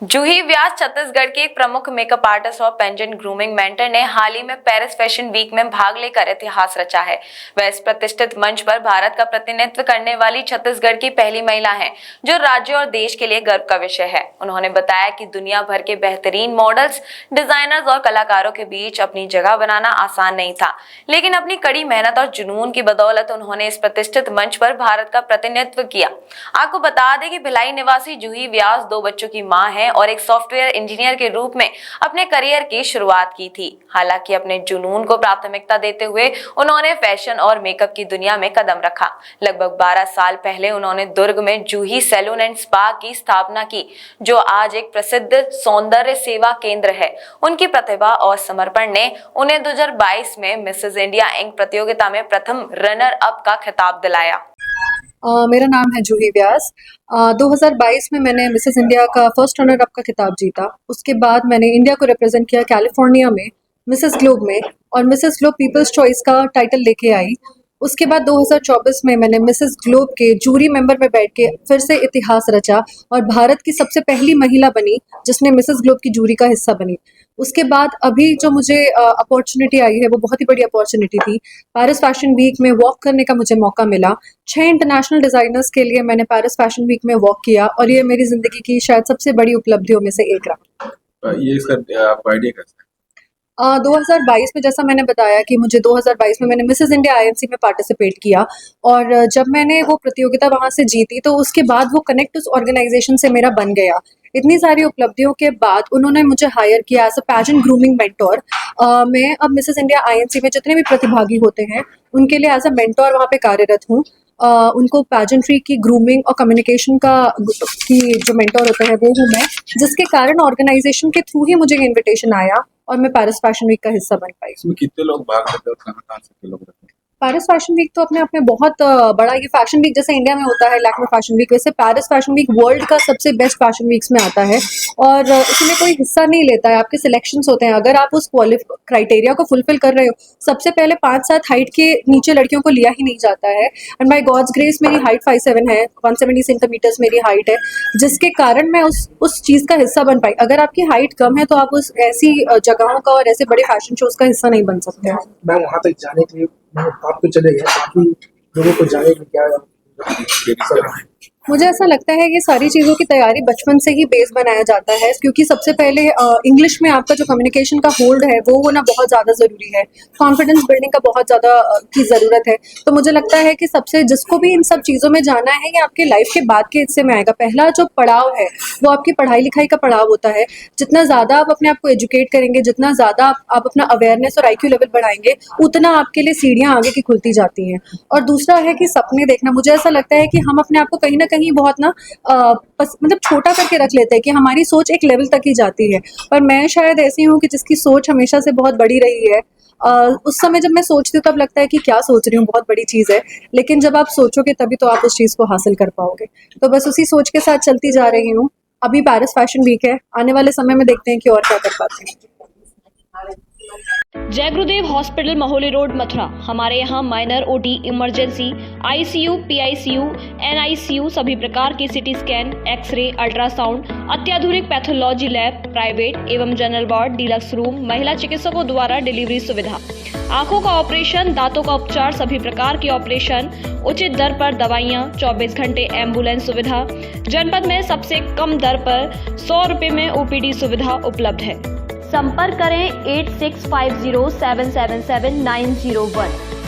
जूही व्यास छत्तीसगढ़ की एक प्रमुख मेकअप आर्टिस्ट और पेंडेंट ग्रूमिंग मेंटर ने हाल ही में पेरिस फैशन वीक में भाग लेकर इतिहास रचा है। वह इस प्रतिष्ठित मंच पर भारत का प्रतिनिधित्व करने वाली छत्तीसगढ़ की पहली महिला हैं, जो राज्य और देश के लिए गर्व का विषय है। उन्होंने बताया कि दुनिया भर के बेहतरीन मॉडल्स, डिजाइनर्स और कलाकारों के बीच अपनी जगह बनाना आसान नहीं था, लेकिन अपनी कड़ी मेहनत और जुनून की बदौलत उन्होंने इस प्रतिष्ठित मंच पर भारत का प्रतिनिधित्व किया। आपको बता दें कि भिलाई निवासी जूही व्यास 2 बच्चों की मां है और एक सॉफ्टवेयर इंजीनियर के रूप में अपने करियर की शुरुआत की थी। हालांकि अपने जुनून को प्राथमिकता देते हुए उन्होंने फैशन और मेकअप की दुनिया में कदम रखा। लगभग 12 साल पहले उन्होंने दुर्ग में जूही सैलून एंड स्पा की स्थापना की, जो आज एक प्रसिद्ध सौंदर्य सेवा केंद्र है। उनकी प्रतिभा और समर्पण ने उन्हें 2022 में मिसेस इंडिया इंक प्रतियोगिता में प्रथम रनर अप का खिताब दिलाया। मेरा नाम है जूही व्यास। 2022 में मैंने मिसेस इंडिया का फर्स्ट रनर अप का खिताब जीता। उसके बाद मैंने इंडिया को रिप्रेजेंट किया कैलिफोर्निया में, मिसेस ग्लोब में, और मिसेस ग्लोब पीपल्स चॉइस का टाइटल लेके आई। उसके बाद 2024 में मैंने मिसेस ग्लोब के जूरी मेंबर में बैठ के फिर से इतिहास रचा और भारत की सबसे पहली महिला बनी जिसने मिसेस ग्लोब की जूरी का हिस्सा बनी। उसके बाद अभी जो मुझे अपॉर्चुनिटी आई है वो बहुत ही बड़ी अपॉर्चुनिटी थी। पेरिस फैशन वीक में वॉक करने का मुझे मौका मिला। 6 इंटरनेशनल डिज़ाइनर्स के लिए मैंने पेरिस फैशन वीक में वॉक किया और ये मेरी ज़िंदगी की शायद सबसे बड़ी उपलब्धियों में से एक रहा। ये इसका आपको आइडिया कैसे? 2022 में, जैसा मैंने बताया कि मुझे 2022 में मैंने मिसेस इंडिया आईएमसी में पार्टिसिपेट किया और जब मैंने वो प्रतियोगिता वहाँ से जीती तो उसके बाद वो कनेक्ट उस ऑर्गेनाइजेशन से मेरा बन गया। इतनी सारी उपलब्धियों के बाद उन्होंने मुझे हायर किया as a pageant grooming mentor. मैं अब मिसेस इंडिया आईएमसी में जितने भी प्रतिभागी होते हैं उनके लिए एज अ मेंटोर वहाँ पे कार्यरत हूँ। उनको पैजेंट्री की ग्रूमिंग और कम्युनिकेशन का की जो मेंटोर होते हैं वो हूँ मैं, जिसके कारण ऑर्गेनाइजेशन के थ्रू ही मुझे इन्विटेशन आया और मैं पेरिस फैशन वीक का हिस्सा बन पाई। इसमें कितने लोग भाग लेते हैं और कहाँ से कितने लोग रहते हैं? पेरिस फैशन वीक तो अपने आप में बहुत बड़ा, ये फैशन वीक जैसे इंडिया में होता है लैक्मे फैशन वीक, वैसे पेरिस फैशन वीक वर्ल्ड का सबसे बेस्ट फैशन वीक्स में आता है और इसमें कोई हिस्सा नहीं लेता है। आपके सिलेक्शंस होते हैं, अगर आप उस क्राइटेरिया को फुलफिल कर रहे हो। सबसे पहले 5-7 हाइट के नीचे लड़कियों को लिया ही नहीं जाता है एंड बाय गॉड्स ग्रेस मेरी हाइट 5'7" है, 170 सेंटीमीटर्स मेरी हाइट है, जिसके कारण मैं उस चीज़ का हिस्सा बन पाई। अगर आपकी हाइट कम है तो आप उस ऐसी जगहों का और ऐसे बड़े फैशन शोज का हिस्सा नहीं बन सकते। मैं वहाँ तक जाने के लिए आप तो चले गए, बाकी लोगों को जाने की क्या? मुझे ऐसा लगता है ये सारी चीज़ों की तैयारी बचपन से ही बेस बनाया जाता है, क्योंकि सबसे पहले इंग्लिश में आपका जो कम्युनिकेशन का होल्ड है वो होना बहुत ज़्यादा ज़रूरी है। कॉन्फिडेंस बिल्डिंग का बहुत ज़्यादा की ज़रूरत है। तो मुझे लगता है कि सबसे जिसको भी इन सब चीज़ों में जाना है ये आपके लाइफ के बाद के हिस्से में आएगा। पहला जो पड़ाव है वो आपकी पढ़ाई लिखाई का पड़ाव होता है। जितना ज़्यादा आप अपने आप को एजुकेट करेंगे, जितना ज़्यादा आप अपना अवेयरनेस और IQ लेवल बढ़ाएंगे, उतना आपके लिए सीढ़ियाँ आगे की खुलती जाती हैं। और दूसरा है कि सपने देखना। मुझे ऐसा लगता है कि हम अपने आप को कहीं ना कहीं बहुत ना मतलब छोटा करके रख लेते हैं कि हमारी सोच एक लेवल तक ही जाती है, पर मैं शायद ऐसी हूँ कि जिसकी सोच हमेशा से बहुत बड़ी रही है। उस समय जब मैं सोचती हूँ तब लगता है कि क्या सोच रही हूँ, बहुत बड़ी चीज़ है, लेकिन जब आप सोचोगे तभी तो आप उस चीज़ को हासिल कर पाओगे। तो बस उसी सोच के साथ चलती जा रही हूँ। अभी पेरिस फैशन वीक है, आने वाले समय में देखते हैं कि और क्या कर पाते हैं। जय गुरुदेव हॉस्पिटल महोली रोड मथुरा। हमारे यहाँ minor OT, emergency, ICU, PICU, NICU, सभी प्रकार की CT स्कैन, एक्सरे, अल्ट्रासाउंड, अत्याधुनिक पैथोलॉजी लैब, प्राइवेट एवं जनरल वार्ड, डीलक्स रूम, महिला चिकित्सकों द्वारा डिलीवरी सुविधा, आंखों का ऑपरेशन, दांतों का उपचार, सभी प्रकार की ऑपरेशन, उचित दर पर दवाइयाँ, 24 घंटे एम्बुलेंस सुविधा। जनपद में सबसे कम दर पर 100 रुपये में OPD सुविधा उपलब्ध है। संपर्क करें 8650777901।